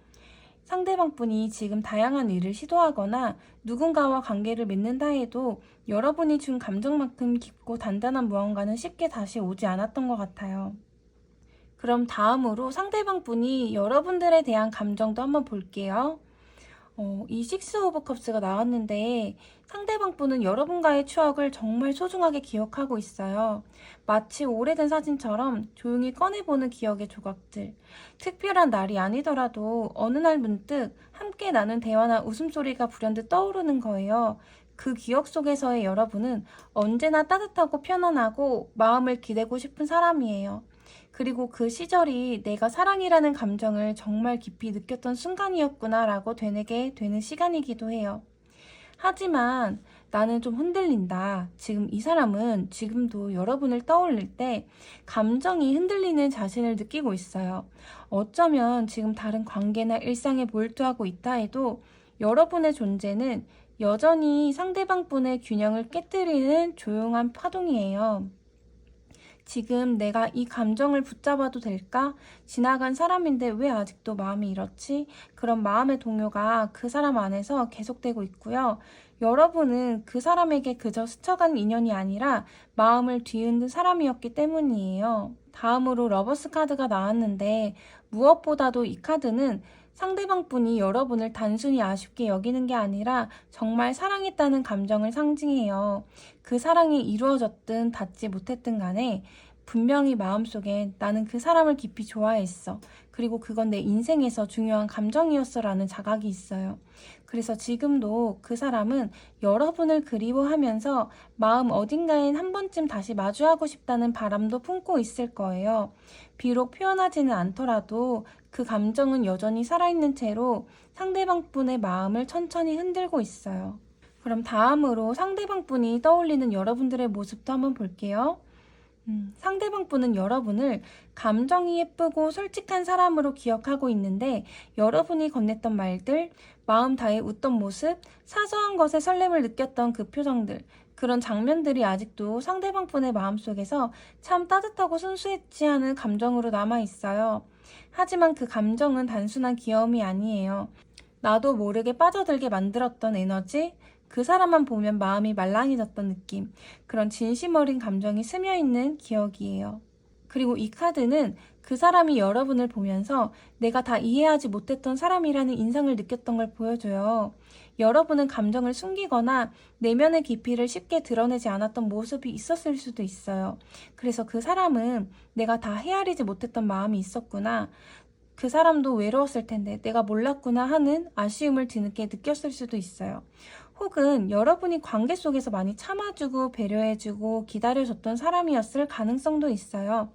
상대방 분이 지금 다양한 일을 시도하거나 누군가와 관계를 맺는다 해도 여러분이 준 감정만큼 깊고 단단한 무언가는 쉽게 다시 오지 않았던 것 같아요. 그럼 다음으로 상대방 분이 여러분들에 대한 감정도 한번 볼게요. 이 식스 오브 컵스가 나왔는데 상대방 분은 여러분과의 추억을 정말 소중하게 기억하고 있어요. 마치 오래된 사진처럼 조용히 꺼내보는 기억의 조각들. 특별한 날이 아니더라도 어느 날 문득 함께 나눈 대화나 웃음소리가 불현듯 떠오르는 거예요. 그 기억 속에서의 여러분은 언제나 따뜻하고 편안하고 마음을 기대고 싶은 사람이에요. 그리고 그 시절이 내가 사랑이라는 감정을 정말 깊이 느꼈던 순간이었구나 라고 되뇌게 되는 시간이기도 해요. 하지만 나는 좀 흔들린다. 지금 이 사람은 지금도 여러분을 떠올릴 때 감정이 흔들리는 자신을 느끼고 있어요. 어쩌면 지금 다른 관계나 일상에 몰두하고 있다 해도 여러분의 존재는 여전히 상대방분의 균형을 깨뜨리는 조용한 파동이에요. 지금 내가 이 감정을 붙잡아도 될까? 지나간 사람인데 왜 아직도 마음이 이렇지? 그런 마음의 동요가 그 사람 안에서 계속되고 있고요. 여러분은 그 사람에게 그저 스쳐간 인연이 아니라 마음을 뒤흔든 사람이었기 때문이에요. 다음으로 러버스 카드가 나왔는데 무엇보다도 이 카드는 상대방 분이 여러분을 단순히 아쉽게 여기는 게 아니라 정말 사랑했다는 감정을 상징해요. 그 사랑이 이루어졌든 닿지 못했든 간에 분명히 마음속에 나는 그 사람을 깊이 좋아했어. 그리고 그건 내 인생에서 중요한 감정이었어 라는 자각이 있어요. 그래서 지금도 그 사람은 여러분을 그리워하면서 마음 어딘가엔 한 번쯤 다시 마주하고 싶다는 바람도 품고 있을 거예요. 비록 표현하지는 않더라도 그 감정은 여전히 살아있는 채로 상대방 분의 마음을 천천히 흔들고 있어요. 그럼 다음으로 상대방 분이 떠올리는 여러분들의 모습도 한번 볼게요. 상대방 분은 여러분을 감정이 예쁘고 솔직한 사람으로 기억하고 있는데 여러분이 건넸던 말들, 마음 다해 웃던 모습, 사소한 것에 설렘을 느꼈던 그 표정들, 그런 장면들이 아직도 상대방 분의 마음속에서 참 따뜻하고 순수했지 하는 감정으로 남아있어요. 하지만 그 감정은 단순한 귀여움이 아니에요. 나도 모르게 빠져들게 만들었던 에너지, 그 사람만 보면 마음이 말랑해졌던 느낌, 그런 진심 어린 감정이 스며있는 기억이에요. 그리고 이 카드는 그 사람이 여러분을 보면서 내가 다 이해하지 못했던 사람이라는 인상을 느꼈던 걸 보여줘요. 여러분은 감정을 숨기거나 내면의 깊이를 쉽게 드러내지 않았던 모습이 있었을 수도 있어요. 그래서 그 사람은 내가 다 헤아리지 못했던 마음이 있었구나. 그 사람도 외로웠을 텐데 내가 몰랐구나 하는 아쉬움을 뒤늦게 느꼈을 수도 있어요. 혹은 여러분이 관계 속에서 많이 참아주고 배려해주고 기다려줬던 사람이었을 가능성도 있어요.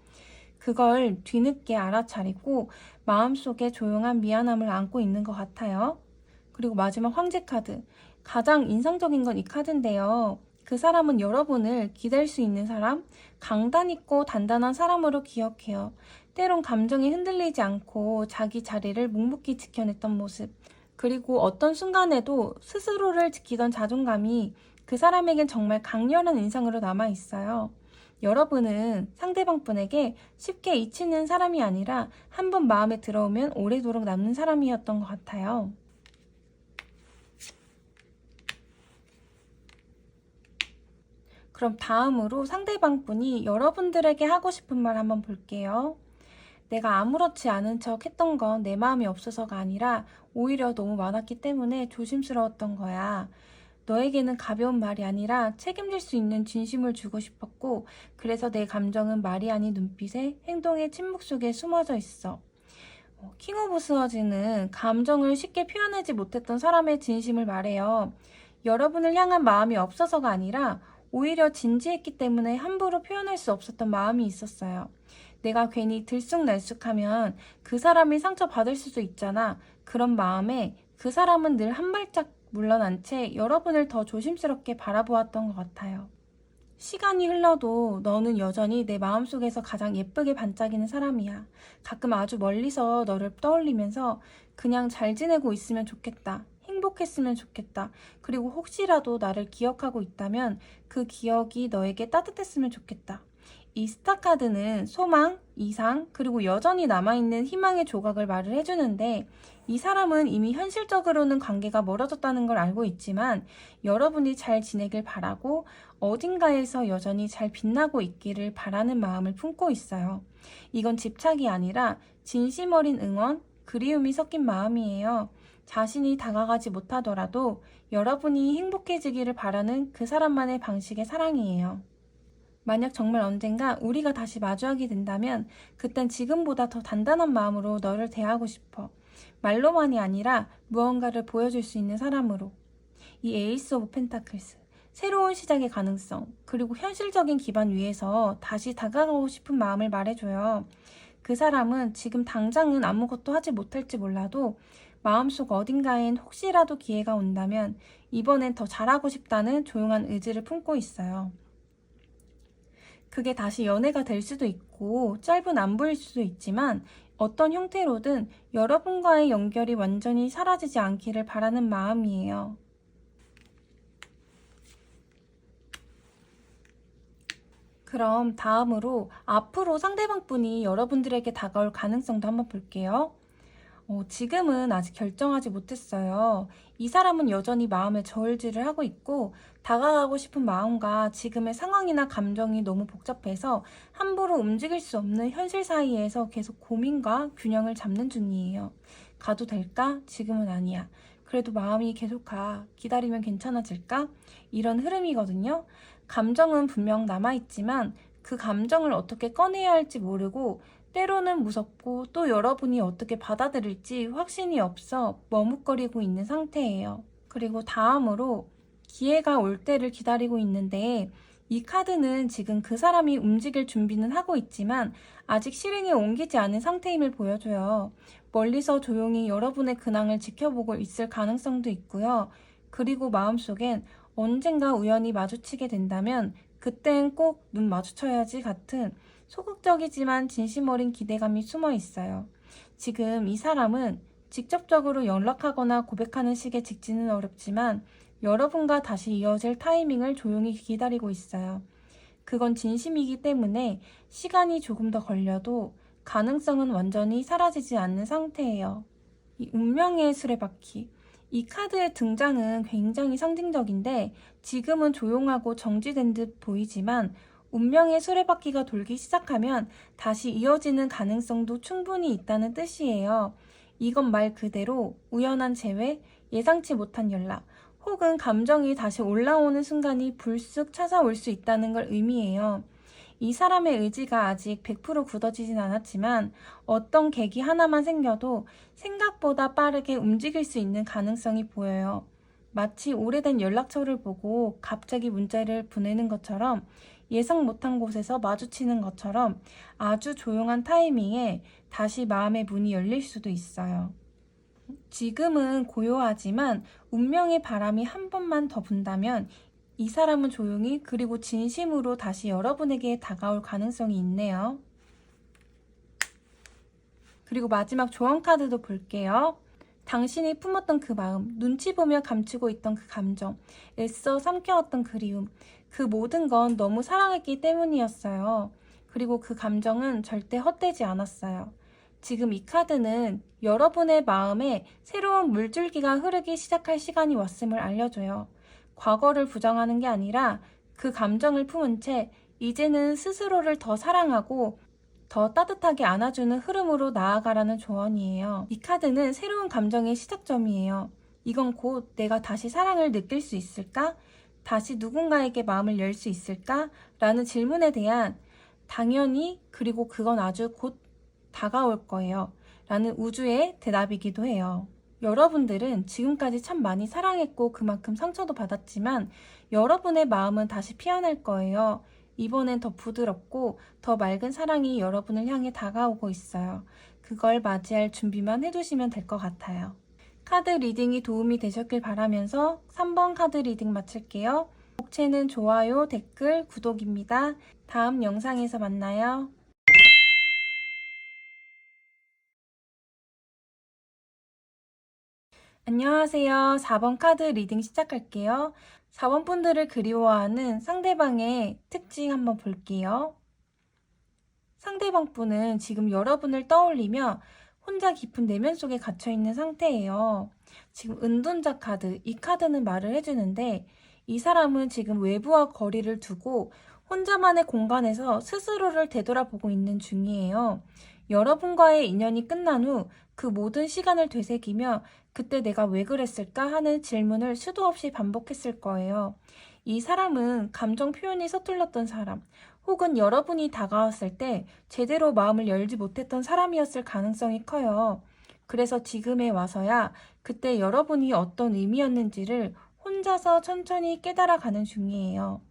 그걸 뒤늦게 알아차리고 마음속에 조용한 미안함을 안고 있는 것 같아요. 그리고 마지막 황제 카드. 가장 인상적인 건 이 카드인데요. 그 사람은 여러분을 기댈 수 있는 사람, 강단 있고 단단한 사람으로 기억해요. 때론 감정이 흔들리지 않고 자기 자리를 묵묵히 지켜냈던 모습. 그리고 어떤 순간에도 스스로를 지키던 자존감이 그 사람에겐 정말 강렬한 인상으로 남아있어요. 여러분은 상대방 분에게 쉽게 잊히는 사람이 아니라 한 번 마음에 들어오면 오래도록 남는 사람이었던 것 같아요. 그럼 다음으로 상대방 분이 여러분들에게 하고 싶은 말 한번 볼게요. 내가 아무렇지 않은 척 했던 건 내 마음이 없어서가 아니라 오히려 너무 많았기 때문에 조심스러웠던 거야. 너에게는 가벼운 말이 아니라 책임질 수 있는 진심을 주고 싶었고, 그래서 내 감정은 말이 아닌 눈빛에 행동의 침묵 속에 숨어져 있어. 킹 오브 스워즈는 감정을 쉽게 표현하지 못했던 사람의 진심을 말해요. 여러분을 향한 마음이 없어서가 아니라 오히려 진지했기 때문에 함부로 표현할 수 없었던 마음이 있었어요. 내가 괜히 들쑥날쑥하면 그 사람이 상처받을 수도 있잖아. 그런 마음에 그 사람은 늘 한 발짝 물러난 채 여러분을 더 조심스럽게 바라보았던 것 같아요. 시간이 흘러도 너는 여전히 내 마음속에서 가장 예쁘게 반짝이는 사람이야. 가끔 아주 멀리서 너를 떠올리면서 그냥 잘 지내고 있으면 좋겠다. 행복했으면 좋겠다. 그리고 혹시라도 나를 기억하고 있다면 그 기억이 너에게 따뜻했으면 좋겠다. 이 스타카드는 소망, 이상, 그리고 여전히 남아있는 희망의 조각을 말을 해주는데 이 사람은 이미 현실적으로는 관계가 멀어졌다는 걸 알고 있지만 여러분이 잘 지내길 바라고 어딘가에서 여전히 잘 빛나고 있기를 바라는 마음을 품고 있어요. 이건 집착이 아니라 진심 어린 응원, 그리움이 섞인 마음이에요. 자신이 다가가지 못하더라도 여러분이 행복해지기를 바라는 그 사람만의 방식의 사랑이에요. 만약 정말 언젠가 우리가 다시 마주하게 된다면 그땐 지금보다 더 단단한 마음으로 너를 대하고 싶어. 말로만이 아니라 무언가를 보여줄 수 있는 사람으로. 이 에이스 오브 펜타클스. 새로운 시작의 가능성, 그리고 현실적인 기반 위에서 다시 다가가고 싶은 마음을 말해줘요. 그 사람은 지금 당장은 아무것도 하지 못할지 몰라도 마음속 어딘가엔 혹시라도 기회가 온다면 이번엔 더 잘하고 싶다는 조용한 의지를 품고 있어요. 그게 다시 연애가 될 수도 있고 짧은 안부일 수도 있지만 어떤 형태로든 여러분과의 연결이 완전히 사라지지 않기를 바라는 마음이에요. 그럼 다음으로 앞으로 상대방 분이 여러분들에게 다가올 가능성도 한번 볼게요. 지금은 아직 결정하지 못했어요. 이 사람은 여전히 마음에 저울질을 하고 있고 다가가고 싶은 마음과 지금의 상황이나 감정이 너무 복잡해서 함부로 움직일 수 없는 현실 사이에서 계속 고민과 균형을 잡는 중이에요. 가도 될까? 지금은 아니야. 그래도 마음이 계속 가. 기다리면 괜찮아질까? 이런 흐름이거든요. 감정은 분명 남아있지만 그 감정을 어떻게 꺼내야 할지 모르고 때로는 무섭고 또 여러분이 어떻게 받아들일지 확신이 없어 머뭇거리고 있는 상태예요. 그리고 다음으로 기회가 올 때를 기다리고 있는데 이 카드는 지금 그 사람이 움직일 준비는 하고 있지만 아직 실행에 옮기지 않은 상태임을 보여줘요. 멀리서 조용히 여러분의 근황을 지켜보고 있을 가능성도 있고요. 그리고 마음속엔 언젠가 우연히 마주치게 된다면 그땐 꼭 눈 마주쳐야지 같은 소극적이지만 진심 어린 기대감이 숨어 있어요. 지금 이 사람은 직접적으로 연락하거나 고백하는 식의 직진은 어렵지만 여러분과 다시 이어질 타이밍을 조용히 기다리고 있어요. 그건 진심이기 때문에 시간이 조금 더 걸려도 가능성은 완전히 사라지지 않는 상태예요. 이 운명의 수레바퀴. 이 카드의 등장은 굉장히 상징적인데 지금은 조용하고 정지된 듯 보이지만 운명의 수레바퀴가 돌기 시작하면 다시 이어지는 가능성도 충분히 있다는 뜻이에요. 이건 말 그대로 우연한 재회, 예상치 못한 연락, 혹은 감정이 다시 올라오는 순간이 불쑥 찾아올 수 있다는 걸 의미해요. 이 사람의 의지가 아직 100% 굳어지진 않았지만 어떤 계기 하나만 생겨도 생각보다 빠르게 움직일 수 있는 가능성이 보여요. 마치 오래된 연락처를 보고 갑자기 문자를 보내는 것처럼 예상 못한 곳에서 마주치는 것처럼 아주 조용한 타이밍에 다시 마음의 문이 열릴 수도 있어요. 지금은 고요하지만 운명의 바람이 한 번만 더 분다면 이 사람은 조용히 그리고 진심으로 다시 여러분에게 다가올 가능성이 있네요. 그리고 마지막 조언 카드도 볼게요. 당신이 품었던 그 마음, 눈치 보며 감추고 있던 그 감정, 애써 삼켜왔던 그리움, 그 모든 건 너무 사랑했기 때문이었어요. 그리고 그 감정은 절대 헛되지 않았어요. 지금 이 카드는 여러분의 마음에 새로운 물줄기가 흐르기 시작할 시간이 왔음을 알려줘요. 과거를 부정하는 게 아니라 그 감정을 품은 채 이제는 스스로를 더 사랑하고 더 따뜻하게 안아주는 흐름으로 나아가라는 조언이에요. 이 카드는 새로운 감정의 시작점이에요. 이건 곧 내가 다시 사랑을 느낄 수 있을까? 다시 누군가에게 마음을 열 수 있을까? 라는 질문에 대한 당연히 그리고 그건 아주 곧 다가올 거예요. 라는 우주의 대답이기도 해요. 여러분들은 지금까지 참 많이 사랑했고 그만큼 상처도 받았지만 여러분의 마음은 다시 피어날 거예요. 이번엔 더 부드럽고 더 맑은 사랑이 여러분을 향해 다가오고 있어요. 그걸 맞이할 준비만 해두시면 될 것 같아요. 카드 리딩이 도움이 되셨길 바라면서 3번 카드 리딩 마칠게요. 복채는 좋아요, 댓글, 구독입니다. 다음 영상에서 만나요. 안녕하세요. 4번 카드 리딩 시작할게요. 4번 분들을 그리워하는 상대방의 특징 한번 볼게요. 상대방 분은 지금 여러분을 떠올리며 혼자 깊은 내면 속에 갇혀있는 상태예요. 지금 은둔자 카드, 이 카드는 말을 해주는데 이 사람은 지금 외부와 거리를 두고 혼자만의 공간에서 스스로를 되돌아보고 있는 중이에요. 여러분과의 인연이 끝난 후 그 모든 시간을 되새기며 그때 내가 왜 그랬을까 하는 질문을 수도 없이 반복했을 거예요. 이 사람은 감정 표현이 서툴렀던 사람, 혹은 여러분이 다가왔을 때 제대로 마음을 열지 못했던 사람이었을 가능성이 커요. 그래서 지금에 와서야 그때 여러분이 어떤 의미였는지를 혼자서 천천히 깨달아가는 중이에요.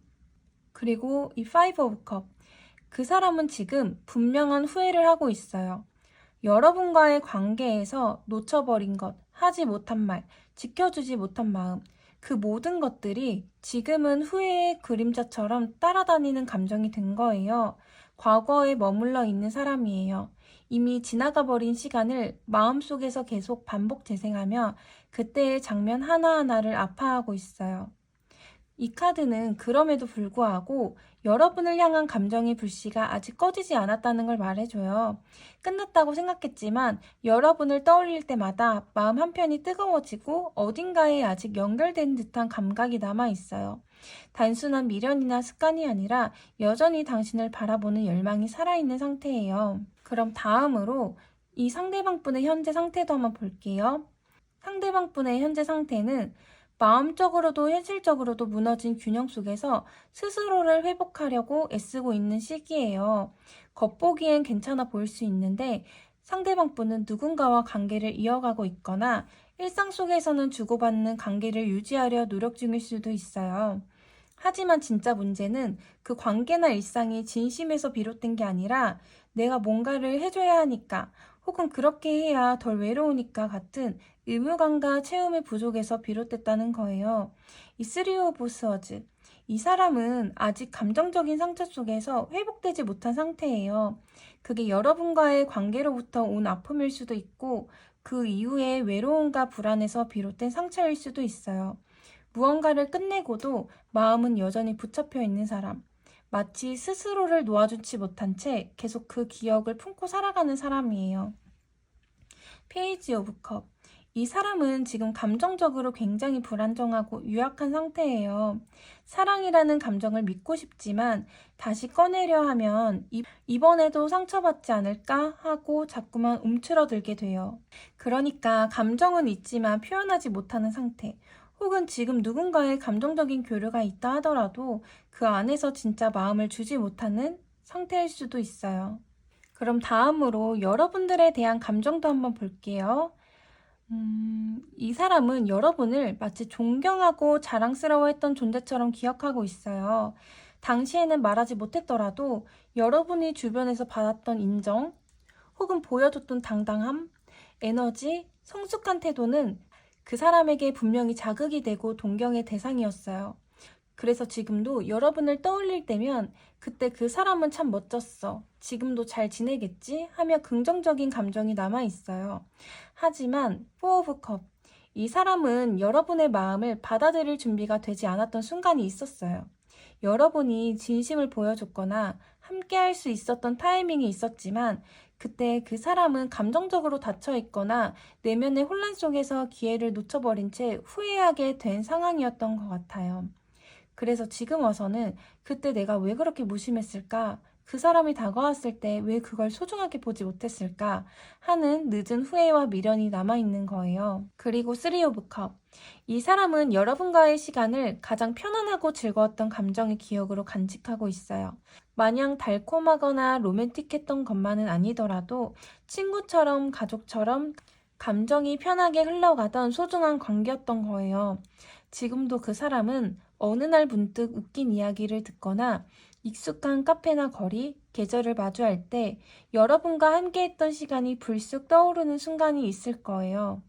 그리고 이 Five of Cup. 그 사람은 지금 분명한 후회를 하고 있어요. 여러분과의 관계에서 놓쳐버린 것, 하지 못한 말, 지켜주지 못한 마음, 그 모든 것들이 지금은 후회의 그림자처럼 따라다니는 감정이 된 거예요. 과거에 머물러 있는 사람이에요. 이미 지나가 버린 시간을 마음속에서 계속 반복 재생하며 그때의 장면 하나하나를 아파하고 있어요. 이 카드는 그럼에도 불구하고 여러분을 향한 감정의 불씨가 아직 꺼지지 않았다는 걸 말해줘요. 끝났다고 생각했지만 여러분을 떠올릴 때마다 마음 한편이 뜨거워지고 어딘가에 아직 연결된 듯한 감각이 남아있어요. 단순한 미련이나 습관이 아니라 여전히 당신을 바라보는 열망이 살아있는 상태예요. 그럼 다음으로 이 상대방 분의 현재 상태도 한번 볼게요. 상대방 분의 현재 상태는 마음적으로도 현실적으로도 무너진 균형 속에서 스스로를 회복하려고 애쓰고 있는 시기예요. 겉보기엔 괜찮아 보일 수 있는데 상대방 분은 누군가와 관계를 이어가고 있거나 일상 속에서는 주고받는 관계를 유지하려 노력 중일 수도 있어요. 하지만 진짜 문제는 그 관계나 일상이 진심에서 비롯된 게 아니라 내가 뭔가를 해줘야 하니까 혹은 그렇게 해야 덜 외로우니까 같은 의무감과 채움의 부족에서 비롯됐다는 거예요. 이 쓰리 오브 스워즈. 이 사람은 아직 감정적인 상처 속에서 회복되지 못한 상태예요. 그게 여러분과의 관계로부터 온 아픔일 수도 있고 그 이후에 외로움과 불안에서 비롯된 상처일 수도 있어요. 무언가를 끝내고도 마음은 여전히 붙잡혀 있는 사람. 마치 스스로를 놓아주지 못한 채 계속 그 기억을 품고 살아가는 사람이에요. 페이지 오브 컵. 이 사람은 지금 감정적으로 굉장히 불안정하고 유약한 상태예요. 사랑이라는 감정을 믿고 싶지만 다시 꺼내려 하면 이번에도 상처받지 않을까 하고 자꾸만 움츠러들게 돼요. 그러니까 감정은 있지만 표현하지 못하는 상태. 혹은 지금 누군가의 감정적인 교류가 있다 하더라도 그 안에서 진짜 마음을 주지 못하는 상태일 수도 있어요. 그럼 다음으로 여러분들에 대한 감정도 한번 볼게요. 이 사람은 여러분을 마치 존경하고 자랑스러워했던 존재처럼 기억하고 있어요. 당시에는 말하지 못했더라도 여러분이 주변에서 받았던 인정, 혹은 보여줬던 당당함, 에너지, 성숙한 태도는 그 사람에게 분명히 자극이 되고 동경의 대상이었어요. 그래서 지금도 여러분을 떠올릴 때면 그때 그 사람은 참 멋졌어. 지금도 잘 지내겠지? 하며 긍정적인 감정이 남아있어요. 하지만 포 오브 컵. 이 사람은 여러분의 마음을 받아들일 준비가 되지 않았던 순간이 있었어요. 여러분이 진심을 보여줬거나 함께 할 수 있었던 타이밍이 있었지만 그때 그 사람은 감정적으로 닫혀 있거나 내면의 혼란 속에서 기회를 놓쳐버린 채 후회하게 된 상황이었던 것 같아요. 그래서 지금 와서는 그때 내가 왜 그렇게 무심했을까? 그 사람이 다가왔을 때 왜 그걸 소중하게 보지 못했을까? 하는 늦은 후회와 미련이 남아있는 거예요. 그리고 쓰리 오브 컵. 이 사람은 여러분과의 시간을 가장 편안하고 즐거웠던 감정의 기억으로 간직하고 있어요. 마냥 달콤하거나 로맨틱했던 것만은 아니더라도 친구처럼 가족처럼 감정이 편하게 흘러가던 소중한 관계였던 거예요. 지금도 그 사람은 어느 날 문득 웃긴 이야기를 듣거나 익숙한 카페나 거리, 계절을 마주할 때 여러분과 함께했던 시간이 불쑥 떠오르는 순간이 있을 거예요.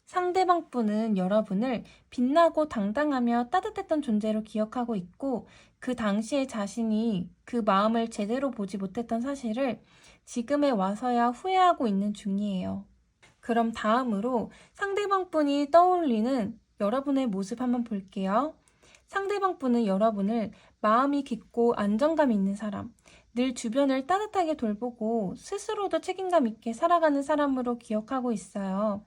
상대방 분은 여러분을 빛나고 당당하며 따뜻했던 존재로 기억하고 있고 그 당시에 자신이 그 마음을 제대로 보지 못했던 사실을 지금에 와서야 후회하고 있는 중이에요. 그럼 다음으로 상대방 분이 떠올리는 여러분의 모습 한번 볼게요. 상대방 분은 여러분을 마음이 깊고 안정감 있는 사람, 늘 주변을 따뜻하게 돌보고 스스로도 책임감 있게 살아가는 사람으로 기억하고 있어요.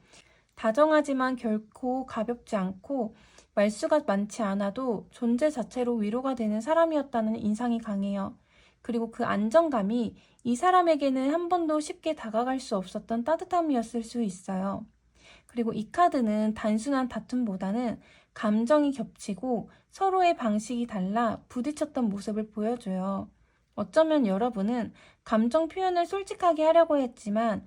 다정하지만 결코 가볍지 않고 말수가 많지 않아도 존재 자체로 위로가 되는 사람이었다는 인상이 강해요. 그리고 그 안정감이 이 사람에게는 한 번도 쉽게 다가갈 수 없었던 따뜻함이었을 수 있어요. 그리고 이 카드는 단순한 다툼보다는 감정이 겹치고 서로의 방식이 달라 부딪혔던 모습을 보여줘요. 어쩌면 여러분은 감정 표현을 솔직하게 하려고 했지만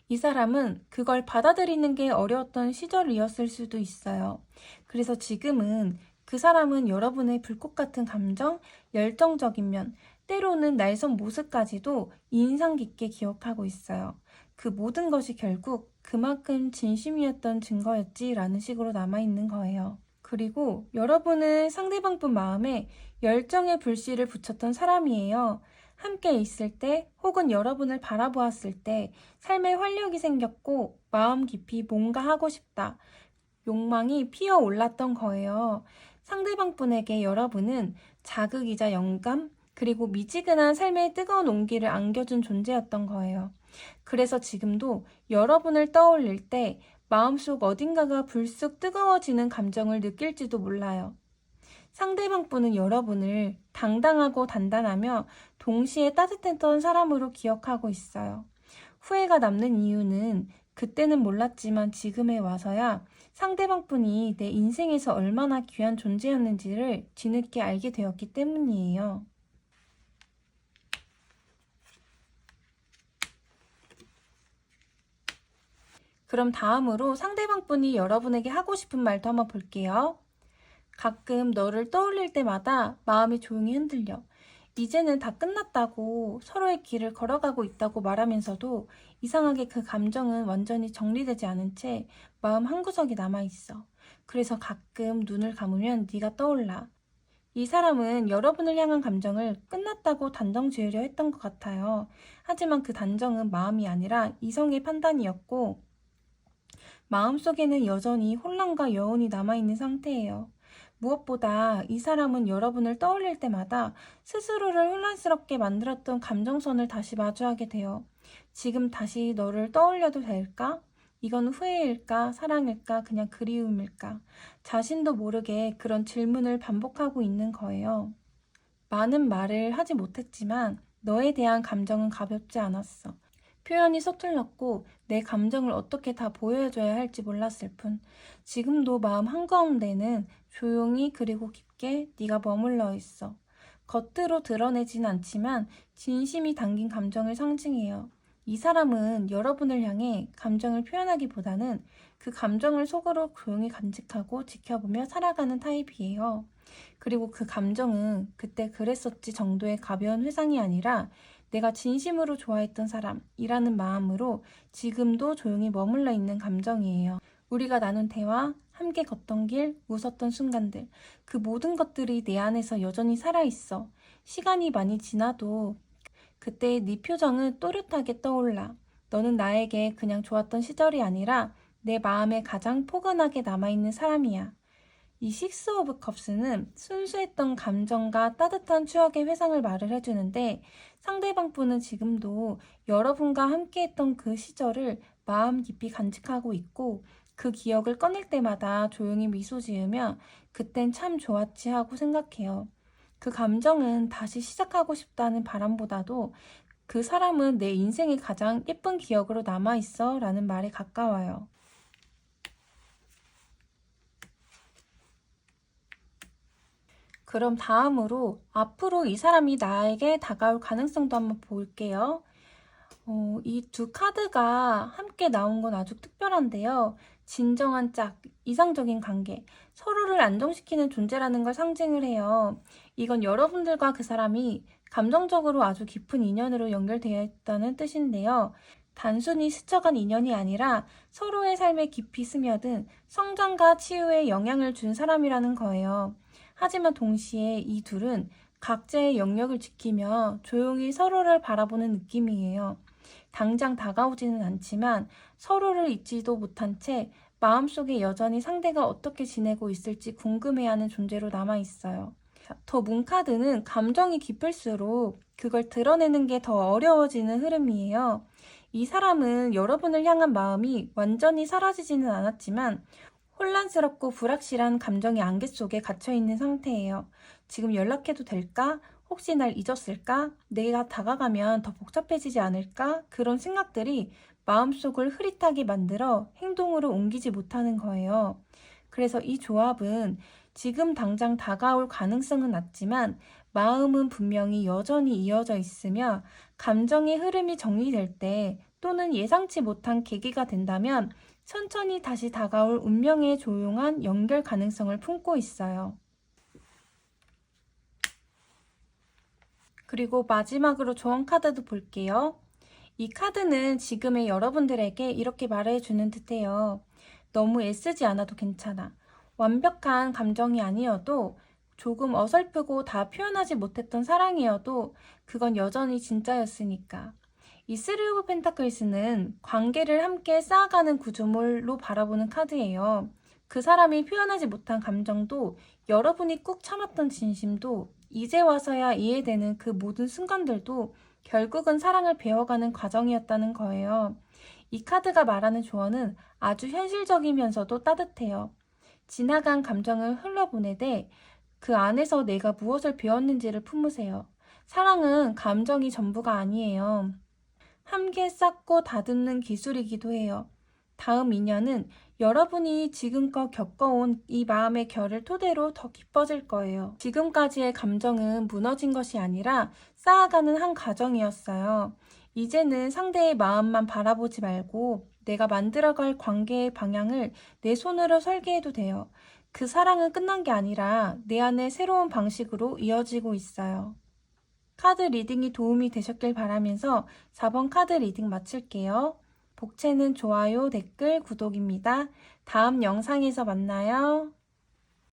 이 사람은 그걸 받아들이는 게 어려웠던 시절이었을 수도 있어요. 그래서 지금은 그 사람은 여러분의 불꽃 같은 감정, 열정적인 면, 때로는 날선 모습까지도 인상 깊게 기억하고 있어요. 그 모든 것이 결국 그만큼 진심이었던 증거였지라는 식으로 남아있는 거예요. 그리고 여러분은 상대방 분 마음에 열정의 불씨를 붙였던 사람이에요. 함께 있을 때 혹은 여러분을 바라보았을 때 삶에 활력이 생겼고 마음 깊이 뭔가 하고 싶다. 욕망이 피어올랐던 거예요. 상대방 분에게 여러분은 자극이자 영감, 그리고 미지근한 삶의 뜨거운 온기를 안겨준 존재였던 거예요. 그래서 지금도 여러분을 떠올릴 때 마음속 어딘가가 불쑥 뜨거워지는 감정을 느낄지도 몰라요. 상대방 분은 여러분을 당당하고 단단하며 동시에 따뜻했던 사람으로 기억하고 있어요. 후회가 남는 이유는 그때는 몰랐지만 지금에 와서야 상대방 분이 내 인생에서 얼마나 귀한 존재였는지를 뒤늦게 알게 되었기 때문이에요. 그럼 다음으로 상대방 분이 여러분에게 하고 싶은 말도 한번 볼게요. 가끔 너를 떠올릴 때마다 마음이 조용히 흔들려. 이제는 다 끝났다고 서로의 길을 걸어가고 있다고 말하면서도 이상하게 그 감정은 완전히 정리되지 않은 채 마음 한구석에 남아있어. 그래서 가끔 눈을 감으면 네가 떠올라. 이 사람은 여러분을 향한 감정을 끝났다고 단정 지으려 했던 것 같아요. 하지만 그 단정은 마음이 아니라 이성의 판단이었고 마음속에는 여전히 혼란과 여운이 남아있는 상태예요. 무엇보다 이 사람은 여러분을 떠올릴 때마다 스스로를 혼란스럽게 만들었던 감정선을 다시 마주하게 돼요. 지금 다시 너를 떠올려도 될까? 이건 후회일까? 사랑일까? 그냥 그리움일까? 자신도 모르게 그런 질문을 반복하고 있는 거예요. 많은 말을 하지 못했지만 너에 대한 감정은 가볍지 않았어. 표현이 서툴렀고 내 감정을 어떻게 다 보여줘야 할지 몰랐을 뿐 지금도 마음 한가운데는 조용히 그리고 깊게 네가 머물러 있어. 겉으로 드러내진 않지만 진심이 담긴 감정을 상징해요. 이 사람은 여러분을 향해 감정을 표현하기보다는 그 감정을 속으로 조용히 간직하고 지켜보며 살아가는 타입이에요. 그리고 그 감정은 그때 그랬었지 정도의 가벼운 회상이 아니라 내가 진심으로 좋아했던 사람이라는 마음으로 지금도 조용히 머물러 있는 감정이에요. 우리가 나눈 대화, 함께 걷던 길, 웃었던 순간들, 그 모든 것들이 내 안에서 여전히 살아있어. 시간이 많이 지나도 그때의 네 표정은 또렷하게 떠올라. 너는 나에게 그냥 좋았던 시절이 아니라 내 마음에 가장 포근하게 남아있는 사람이야. 이 식스 오브 컵스는 순수했던 감정과 따뜻한 추억의 회상을 말을 해주는데 상대방 분은 지금도 여러분과 함께했던 그 시절을 마음 깊이 간직하고 있고 그 기억을 꺼낼 때마다 조용히 미소 지으며 그땐 참 좋았지 하고 생각해요. 그 감정은 다시 시작하고 싶다는 바람보다도 그 사람은 내 인생의 가장 예쁜 기억으로 남아있어 라는 말에 가까워요. 그럼 다음으로 앞으로 이 사람이 나에게 다가올 가능성도 한번 볼게요. 이 두 카드가 함께 나온 건 아주 특별한데요. 진정한 짝, 이상적인 관계, 서로를 안정시키는 존재라는 걸 상징을 해요. 이건 여러분들과 그 사람이 감정적으로 아주 깊은 인연으로 연결되어 있다는 뜻인데요. 단순히 스쳐간 인연이 아니라 서로의 삶에 깊이 스며든 성장과 치유에 영향을 준 사람이라는 거예요. 하지만 동시에 이 둘은 각자의 영역을 지키며 조용히 서로를 바라보는 느낌이에요. 당장 다가오지는 않지만 서로를 잊지도 못한 채 마음속에 여전히 상대가 어떻게 지내고 있을지 궁금해하는 존재로 남아있어요. 더 문카드는 감정이 깊을수록 그걸 드러내는 게 더 어려워지는 흐름이에요. 이 사람은 여러분을 향한 마음이 완전히 사라지지는 않았지만 혼란스럽고 불확실한 감정의 안개 속에 갇혀있는 상태예요. 지금 연락해도 될까? 혹시 날 잊었을까? 내가 다가가면 더 복잡해지지 않을까? 그런 생각들이 마음속을 흐릿하게 만들어 행동으로 옮기지 못하는 거예요. 그래서 이 조합은 지금 당장 다가올 가능성은 낮지만 마음은 분명히 여전히 이어져 있으며 감정의 흐름이 정리될 때 또는 예상치 못한 계기가 된다면 천천히 다시 다가올 운명의 조용한 연결 가능성을 품고 있어요. 그리고 마지막으로 조언 카드도 볼게요. 이 카드는 지금의 여러분들에게 이렇게 말해주는 듯해요. 너무 애쓰지 않아도 괜찮아. 완벽한 감정이 아니어도 조금 어설프고 다 표현하지 못했던 사랑이어도 그건 여전히 진짜였으니까. 이 쓰리 오브 펜타클스는 관계를 함께 쌓아가는 구조물로 바라보는 카드예요. 그 사람이 표현하지 못한 감정도, 여러분이 꾹 참았던 진심도, 이제 와서야 이해되는 그 모든 순간들도 결국은 사랑을 배워가는 과정이었다는 거예요. 이 카드가 말하는 조언은 아주 현실적이면서도 따뜻해요. 지나간 감정을 흘려보내되 그 안에서 내가 무엇을 배웠는지를 품으세요. 사랑은 감정이 전부가 아니에요. 함께 쌓고 다듬는 기술이기도 해요. 다음 인연은 여러분이 지금껏 겪어온 이 마음의 결을 토대로 더 깊어질 거예요. 지금까지의 감정은 무너진 것이 아니라 쌓아가는 한 과정이었어요. 이제는 상대의 마음만 바라보지 말고 내가 만들어갈 관계의 방향을 내 손으로 설계해도 돼요. 그 사랑은 끝난 게 아니라 내 안에 새로운 방식으로 이어지고 있어요. 카드 리딩이 도움이 되셨길 바라면서 4번 카드 리딩 마칠게요. 복채는 좋아요, 댓글, 구독입니다. 다음 영상에서 만나요.